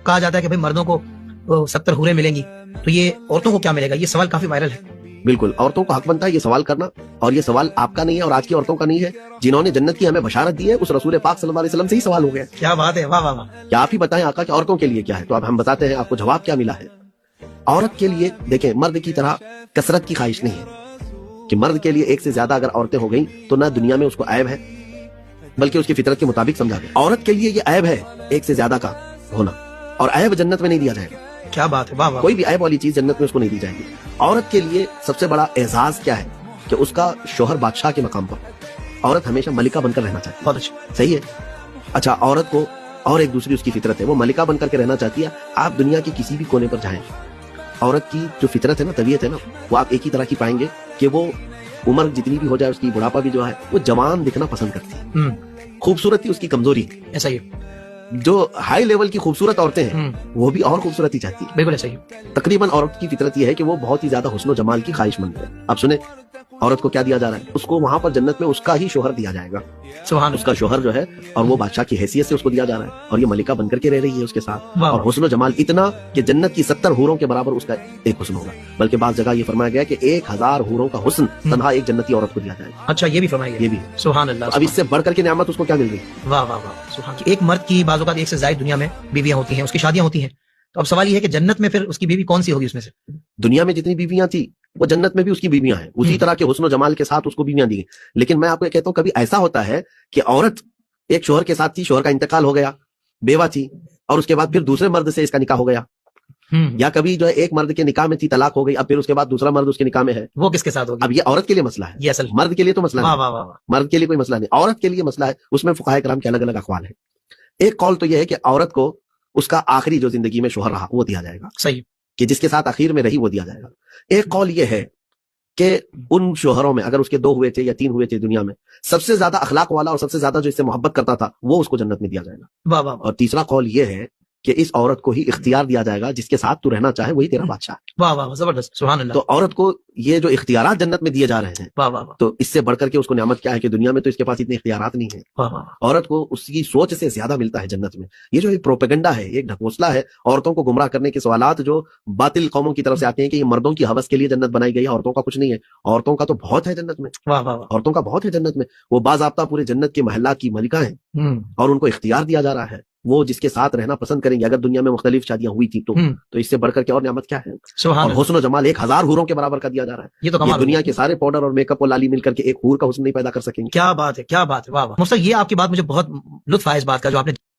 کہا جاتا ہے کہ بھئی مردوں کو 70 حوریں ملیں گی، تو یہ عورتوں کو کیا ملے گا؟ یہ سوال کافی وائرل ہے۔ بالکل، عورتوں کو حق بنتا ہے یہ سوال کرنا، اور یہ سوال آپ کا نہیں ہے اور آج کی عورتوں کا نہیں ہے، جنہوں نے جنت کی ہمیں بشارت دی ہے اس رسول پاک صلی اللہ علیہ وسلم سے ہی سوال ہو گیا۔ کیا بات ہے، واہ واہ واہ۔ کیا آپ ہی بتائیں آقا کہ عورتوں کے لیے کیا ہے؟ تو اب ہم بتاتے ہیں آپ کو جواب کیا ملا ہے۔ عورت کے لیے دیکھیں، مرد کی طرح کثرت کی خواہش نہیں ہے کہ مرد کے لیے ایک سے زیادہ اگر عورتیں ہو گئیں تو نہ دنیا میں اس کو عیب ہے بلکہ اس کی فطرت کے مطابق سمجھا گیا۔ عورت کے لیے یہ عیب ہے ایک سے زیادہ کا ہونا، اور عیب جنت میں نہیں دیا جائے گا۔ کیا بات ہے، واہ واہ۔ کوئی بھی عیب والی چیز جنت میں اس کو نہیں دی جائے گی۔ عورت کے لیے سب سے بڑا اعزاز کیا ہے کہ اس کا شوہر بادشاہ کے مقام پر، عورت ہمیشہ ملکہ بن کر رہنا چاہتی ہے۔ بہت اچھا، صحیح ہے۔ اچھا، عورت کو اور ایک دوسری اس کی فطرت ہے، وہ ملکہ بن کر کے رہنا چاہتی ہے۔ آپ دنیا کے کسی بھی کونے پر جائیں، عورت کی جو فطرت ہے نا، طبیعت ہے نا، وہ آپ ایک ہی طرح کی پائیں گے کہ وہ عمر جتنی بھی ہو جائے اس کی، بڑھاپا بھی جو ہے، وہ جوان دکھنا پسند کرتی ہے۔ خوبصورتی اس کی کمزوری ہے۔ ایسا ہی جو ہائی لیول کی خوبصورت عورتیں ہیں وہ بھی اور خوبصورتی چاہتی ہیں۔ بالکل ایسا ہی۔ تقریباً عورت کی فطرت یہ ہے کہ وہ بہت ہی زیادہ حسن و جمال کی خواہش مند ہے۔ اب سنیں، عورت کو کیا دیا جا رہا ہے؟ اس کو وہاں پر جنت میں اس کا ہی شوہر دیا جائے گا، سبحان اس کا شوہر جو ہے، اور وہ بادشاہ کی حیثیت سے اس کو دیا جا رہا ہے، اور یہ ملکہ بن کر کے رہ رہی ہے اس کے ساتھ، واہ اور حسن و جمال اتنا کہ جنت کی 70 حوروں کے برابر اس کا ایک حسن ہوگا۔ بلکہ بعض جگہ یہ فرمایا گیا کہ 1000 حوروں کا حسن تنہا ایک جنتی عورت کو دیا جائے گا۔ اچھا، یہ بھی فرمایا گیا؟ یہ بھی۔ سبحان اللہ۔ اب اس سے بڑھ کر کے نعمت اس کو کیا مل گئی؟ واہ واہ واہ، سبحان اللہ۔ ایک مرد کی بعض اوقات ایک سے زائد دنیا میں بیویاں ہوتی ہیں، اس کی شادیاں ہوتی ہیں، تو اب سوال یہ ہے کہ جنت میں پھر اس کی بیوی کون سی ہوگی اس میں سے؟ دنیا میں جتنی بیویاں تھی وہ جنت میں بھی اس کی بیویاں ہیں، اسی طرح کے حسن و جمال کے ساتھ اس کو بیویاں دی گئی۔ لیکن میں آپ کو یہ کہتا ہوں، کبھی ایسا ہوتا ہے کہ عورت ایک شوہر کے ساتھ تھی، شوہر کا انتقال ہو گیا، بیوہ تھی، اور اس کے بعد پھر دوسرے مرد سے اس کا نکاح ہو گیا، یا کبھی جو ہے ایک مرد کے نکاح میں تھی، طلاق ہو گئی، اب پھر اس کے بعد دوسرا مرد اس کے نکاح میں ہے، وہ کس کے ساتھ ہوگی؟ اب یہ عورت کے لیے مسئلہ ہے، یہ اصل مرد کے لیے تو مسئلہ واہ نہیں، واہ واہ واہ۔ مرد کے لیے کوئی مسئلہ نہیں، عورت کے لیے مسئلہ ہے۔ اس میں فقہاء کرام کے الگ الگ اقوال ہیں۔ ایک قول تو یہ ہے کہ عورت کو اس کا آخری جو زندگی میں شوہر رہا وہ دیا جائے گا، صحیح، کہ جس کے ساتھ آخر میں رہی وہ دیا جائے گا۔ ایک قول یہ ہے کہ ان شوہروں میں اگر اس کے 2 ہوئے تھے یا 3 ہوئے تھے دنیا میں، سب سے زیادہ اخلاق والا اور سب سے زیادہ جو اس سے محبت کرتا تھا وہ اس کو جنت میں دیا جائے گا۔ واہ واہ واہ اور تیسرا قول یہ ہے کہ اس عورت کو ہی اختیار دیا جائے گا، جس کے ساتھ تو رہنا چاہے وہی تیرا بادشاہ ہے۔ واہ واہ، زبردست، سبحان اللہ۔ تو عورت کو یہ جو اختیارات جنت میں دیے جا رہے ہیں، واہ واہ واہ، تو اس سے بڑھ کر کے اس کو نعمت کیا ہے کہ دنیا میں تو اس کے پاس اتنے اختیارات نہیں ہیں۔ واہ واہ، عورت کو اس کی سوچ سے زیادہ ملتا ہے جنت میں۔ یہ جو ایک پروپیگنڈا ہے، ایک ڈھکوسلا ہے، عورتوں کو گمراہ کرنے کے سوالات جو باطل قوموں کی طرف سے آتے ہیں کہ یہ مردوں کی ہوس کے لیے جنت بنائی گئی ہے، عورتوں کا کچھ نہیں ہے۔ عورتوں کا تو بہت ہے جنت میں، واہ واہ واہ، عورتوں کا بہت ہے جنت میں۔ وہ باضابطہ پورے جنت کے محلات کی ملکہ ہیں، اور ان کو اختیار دیا جا رہا ہے، وہ جس کے ساتھ رہنا پسند کریں گے۔ اگر دنیا میں مختلف شادیاں ہوئی تھی تو اس سے بڑھ کر کے اور نعمت کیا ہے؟ سبحان اور اللہ، حسن و جمال 1000 حوروں کے برابر کا دیا جا رہا ہے۔ یہ تو کمال دنیا کے سارے پاؤڈر اور میک اپ اور لالی مل کر کے ایک حور کا حسن نہیں پیدا کر سکیں گے۔ کیا بات ہے، کیا بات ہے، واہ واہ۔ مفتی، یہ آپ کی بات مجھے بہت لطف آیا اس بات کا جو آپ نے